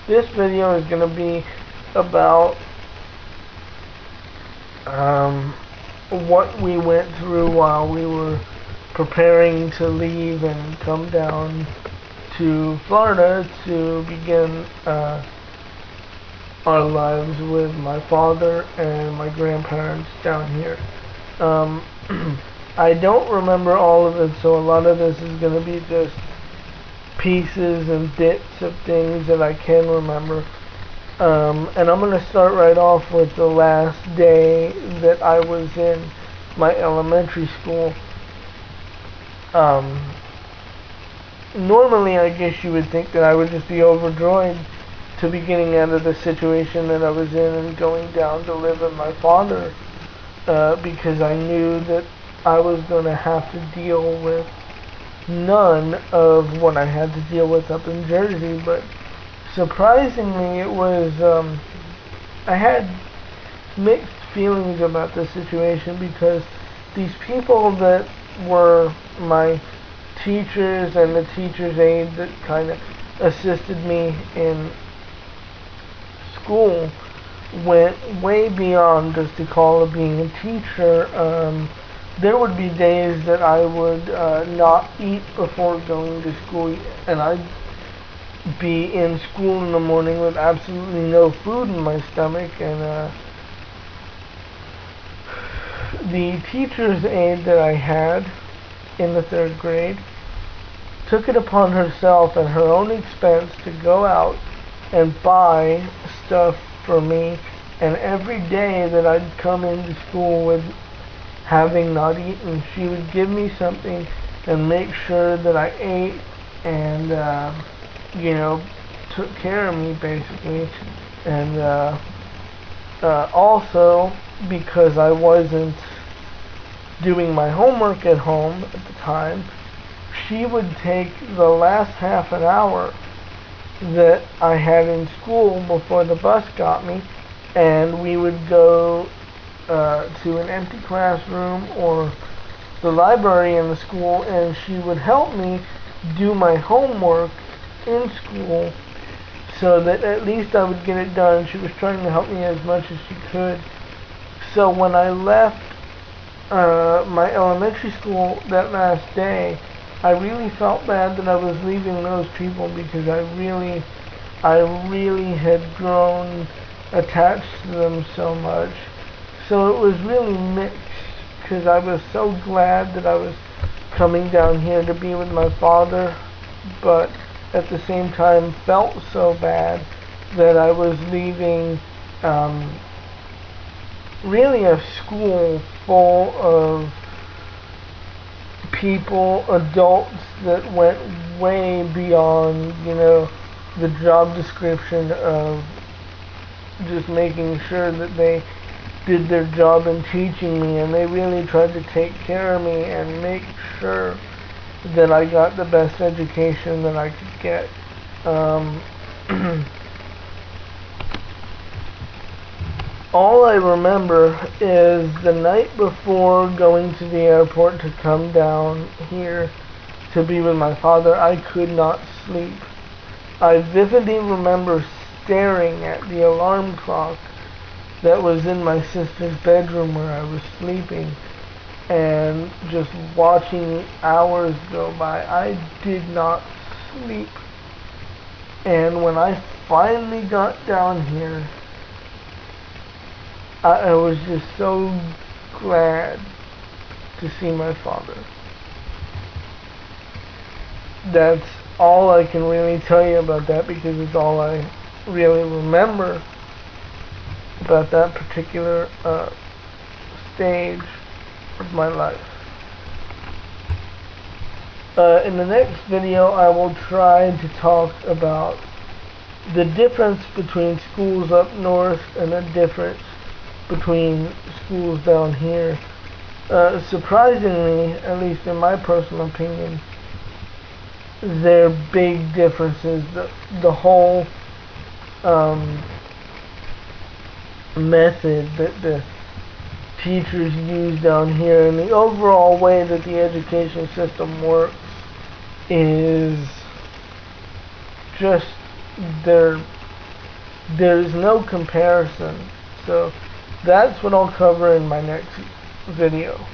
This video is going to be about what we went through while we were preparing to leave and come down to Florida to begin our lives with my father and my grandparents down here. I don't remember all of it, so a lot of this is going to be just pieces and bits of things that I can remember. And I'm going to start right off with the last day that I was in my elementary school. Normally, I guess you would think that I would just be overjoyed to be getting out of the situation that I was in and going down to live with my father, because I knew that I was going to have to deal with none of what I had to deal with up in Jersey. But surprisingly, it was, I had mixed feelings about the situation, because these people that were my teachers and the teacher's aide that kind of assisted me in school went way beyond just the call of being a teacher. There would be days that I would not eat before going to school, and I'd be in school in the morning with absolutely no food in my stomach. And the teacher's aide that I had in the 3rd grade took it upon herself at her own expense to go out and buy stuff for me, and every day that I'd come into school with having not eaten, she would give me something and make sure that I ate and took care of me, basically. And also, because I wasn't doing my homework at home at the time, she would take the last half an hour that I had in school before the bus got me, and we would go to an empty classroom or the library in the school, and she would help me do my homework in school so that at least I would get it done. She was trying to help me as much as she could. So when I left my elementary school that last day, I really felt bad that I was leaving those people, because I really had grown attached to them so much. So it was really mixed, because I was so glad that I was coming down here to be with my father, but at the same time felt so bad that I was leaving really a school full of people, adults that went way beyond, the job description of just making sure that they did their job in teaching me, and they really tried to take care of me and make sure that I got the best education that I could get. All I remember is the night before going to the airport to come down here to be with my father, I could not sleep. I vividly remember staring at the alarm clock that was in my sister's bedroom where I was sleeping, and just watching hours go by. I did not sleep. And when I finally got down here, I was just so glad to see my father. That's all I can really tell you about that, because it's all I really remember about that particular stage of my life. In the next video, I will try to talk about the difference between schools up north and the difference between schools down here. Surprisingly, at least in my personal opinion, there are big differences. The whole method that the teachers use down here and the overall way that the education system works is just, they're there's no comparison. So that's what I'll cover in my next video.